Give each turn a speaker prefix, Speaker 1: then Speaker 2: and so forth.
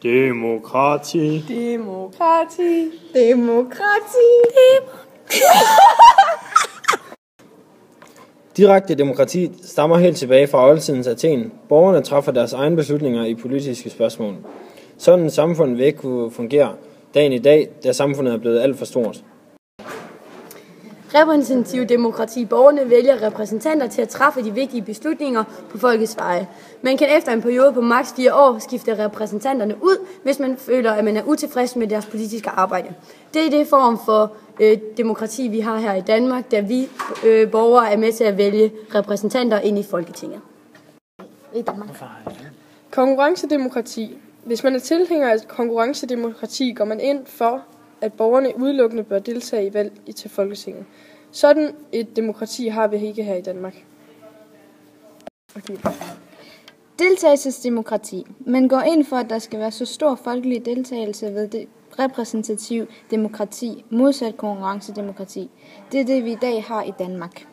Speaker 1: Demokrati.
Speaker 2: Demokrati.
Speaker 3: Demokrati.
Speaker 1: Direkte demokrati stammer helt tilbage fra oldtidens Athen. Borgerne træffer deres egne beslutninger i politiske spørgsmål. Sådan et samfund vil ikke kunne fungere dagen i dag, da samfundet er blevet alt for stort.
Speaker 4: Repræsentativ demokrati. Borgerne vælger repræsentanter til at træffe de vigtige beslutninger på folkets veje. Man kan efter en periode på maks 4 år skifte repræsentanterne ud, hvis man føler, at man er utilfreds med deres politiske arbejde. Det er det form for demokrati, vi har her i Danmark, da vi borgere er med til at vælge repræsentanter ind i Folketinget. I Danmark.
Speaker 2: Konkurrencedemokrati. Hvis man er tilhænger af konkurrencedemokrati, går man ind for, at borgerne udelukkende bør deltage i valg til Folketinget. Sådan et demokrati har vi ikke her i Danmark. Okay.
Speaker 3: Deltagelsesdemokrati. Man går ind for, at der skal være så stor folkelig deltagelse ved det repræsentativ demokrati, modsat konkurrencedemokrati. Det er det, vi i dag har i Danmark.